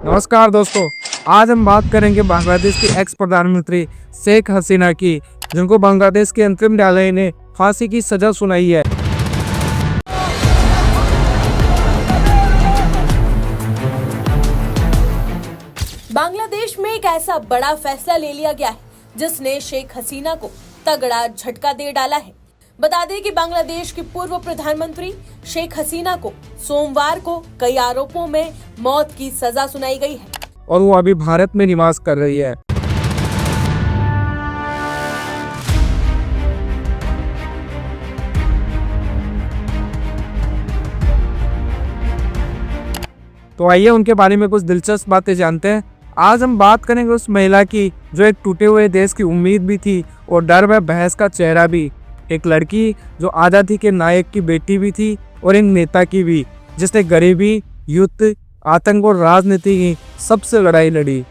नमस्कार दोस्तों, आज हम बात करेंगे बांग्लादेश की एक्स प्रधानमंत्री शेख हसीना की, जिनको बांग्लादेश के अंतरिम न्यायालय ने फांसी की सजा सुनाई है। बांग्लादेश में एक ऐसा बड़ा फैसला ले लिया गया है जिसने शेख हसीना को तगड़ा झटका दे डाला है। बता दें कि बांग्लादेश की पूर्व प्रधानमंत्री शेख हसीना को सोमवार को कई आरोपों में मौत की सजा सुनाई गई है और वो अभी भारत में निवास कर रही है। तो आइए उनके बारे में कुछ दिलचस्प बातें जानते हैं। आज हम बात करेंगे उस महिला की जो एक टूटे हुए देश की उम्मीद भी थी और डर व बहस का चेहरा भी। एक लड़की जो आज़ादी के नायक की बेटी भी थी और एक नेता की भी, जिसने गरीबी, युद्ध, आतंक और राजनीति की सबसे लड़ाई लड़ी।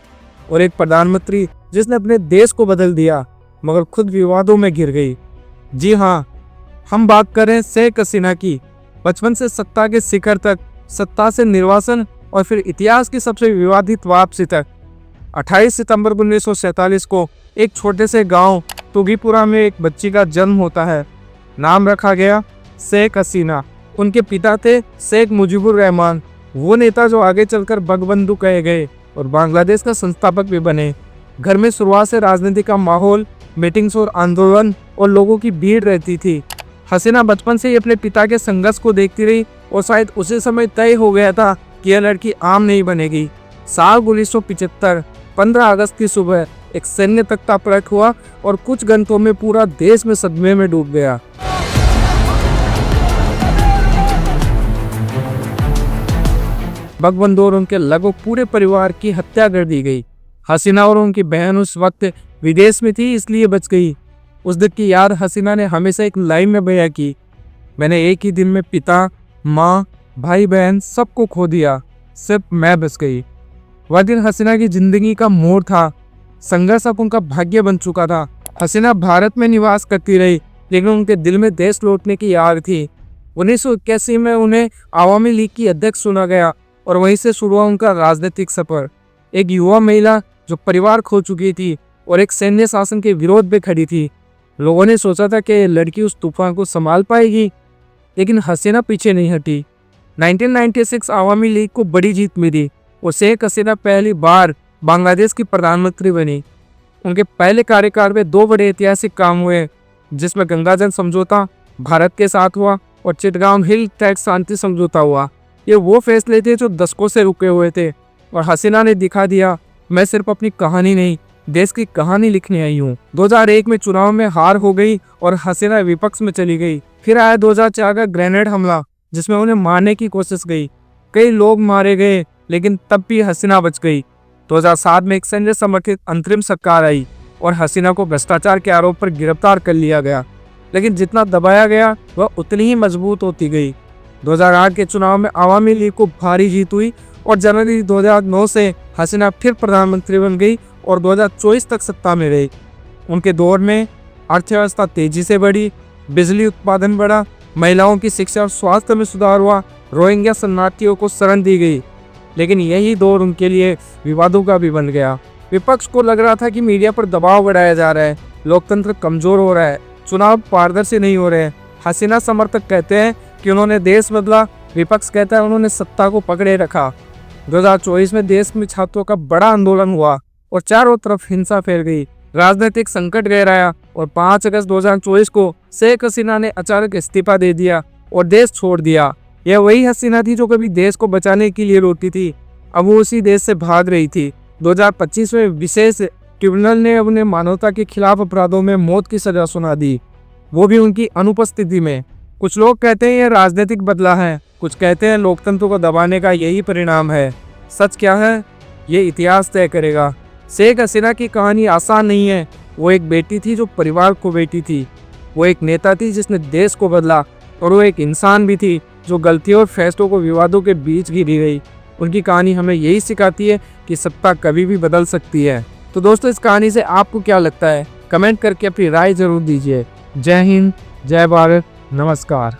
और एक प्रधानमंत्री जिसने अपने देश को बदल दिया मगर खुद विवादों में घिर गई। जी हाँ, हम बात कर रहे हैं शेख हसीना की। बचपन से सत्ता के शिखर तक, सत्ता से निर्वासन और फिर इतिहास की सबसे विवादित वापसी तक। 28 सितंबर 1947 को एक छोटे से गांव तुगीपुरा में एक बच्ची का जन्म होता है। नाम रखा गया शेख हसीना। उनके पिता थे शेख मुजीबुर रहमान, वो नेता जो आगे चलकर बंगबंधु कहे गए और बांग्लादेश का संस्थापक भी बने। घर में शुरुआत से राजनीति का माहौल, मीटिंग्स और आंदोलन और लोगों की भीड़ रहती थी। हसीना बचपन से ही अपने पिता के संघर्ष को देखती रही और शायद उसी समय तय हो गया था कि यह लड़की आम नहीं बनेगी। साल 1975 15 अगस्त की सुबह एक सैन्य तख्ता पलट हुआ और कुछ घंटों में पूरा देश में सदमे में डूब गया। बंगबंधु और उनके लगभग पूरे परिवार की हत्या कर दी गई। हसीना और उनकी बहन उस वक्त विदेश में थी, इसलिए बच गई। उस दिन की याद हसीना ने हमेशा एक लाइन में बयां की, मैंने एक ही दिन में पिता, माँ, भाई बहन सबको खो दिया, सिर्फ मैं बच गई। वह दिन हसीना की जिंदगी का मोड़ था। संघर्ष अब उनका भाग्य बन चुका था। हसीना भारत में निवास करती रही, लेकिन उनके दिल में देश लौटने की याद थी। 1981 में उन्हें आवामी लीग की अध्यक्ष चुना गया और वहीं से शुरू हुआ उनका राजनीतिक सफर। एक युवा महिला जो परिवार खो चुकी थी और एक सैन्य शासन के विरोध में खड़ी थी। लोगों ने सोचा था कि लड़की उस तूफान को संभाल पाएगी, लेकिन हसीना पीछे नहीं हटी। 1996 आवामी लीग को बड़ी जीत मिली और शेख हसीना पहली बार बांग्लादेश की प्रधानमंत्री बनी। उनके पहले कार्यकाल में 2 बड़े ऐतिहासिक काम हुए, जिसमें गंगाजल समझौता भारत के साथ हुआ और चिटगांव हिल टैक्स शांति समझौता हुआ। ये वो फैसले थे जो दशकों से रुके हुए थे और हसीना ने दिखा दिया, मैं सिर्फ अपनी कहानी नहीं, देश की कहानी लिखने आई हूँ। 2001 में चुनाव में हार हो गई और हसीना विपक्ष में चली गई। फिर आया 2004 का ग्रेनेड हमला, जिसमें उन्हें मारने की कोशिश गई। कई लोग मारे गए, लेकिन तब भी हसीना बच गई। 2007 में एक सैन्य समर्थित अंतरिम सरकार आई और हसीना को भ्रष्टाचार के आरोप पर गिरफ्तार कर लिया गया, लेकिन जितना दबाया गया वह उतनी ही मजबूत होती गई। 2008 के चुनाव में आवामी लीग को भारी जीत हुई और जनवरी 2009 से हसीना फिर प्रधानमंत्री बन गई और 2024 तक सत्ता में रही। उनके दौर में अर्थव्यवस्था तेजी से बढ़ी, बिजली उत्पादन बढ़ा, महिलाओं की शिक्षा और स्वास्थ्य में सुधार हुआ, रोहिंग्या शरणार्थियों को शरण दी गई। लेकिन यही दौर उनके लिए विवादों का भी बन गया। विपक्ष को लग रहा था कि मीडिया पर दबाव बढ़ाया जा रहा है, लोकतंत्र कमजोर हो रहा है, चुनाव पारदर्शी नहीं हो रहे हैं। हसीना समर्थक कहते हैं कि उन्होंने देश बदला, विपक्ष कहता है उन्होंने सत्ता को पकड़े रखा। 2024 में देश में छात्रों का बड़ा आंदोलन हुआ और चारों तरफ हिंसा फैल गई, राजनीतिक संकट गहराया और 5 अगस्त 2024 को शेख हसीना ने अचानक इस्तीफा दे दिया और देश छोड़ दिया। यह वही हसीना थी जो कभी देश को बचाने के लिए रोती थी, अब वो उसी देश से भाग रही थी। 2025 में विशेष ट्रिब्यूनल ने उन्हें मानवता के खिलाफ अपराधों में मौत की सजा सुना दी, वो भी उनकी अनुपस्थिति में। कुछ लोग कहते हैं यह राजनीतिक बदला है, कुछ कहते हैं लोकतंत्र को दबाने का यही परिणाम है। सच क्या है, ये इतिहास तय करेगा। शेख हसीना की कहानी आसान नहीं है। वो एक बेटी थी जो परिवार को बेटी थी, वो एक नेता थी जिसने देश को बदला, और वो एक इंसान भी थी जो गलतियों और फैसलों को विवादों के बीच घिरी गई। उनकी कहानी हमें यही सिखाती है कि सत्ता कभी भी बदल सकती है। तो दोस्तों, इस कहानी से आपको क्या लगता है, कमेंट करके अपनी राय जरूर दीजिए। जय हिंद, जय भारत, नमस्कार।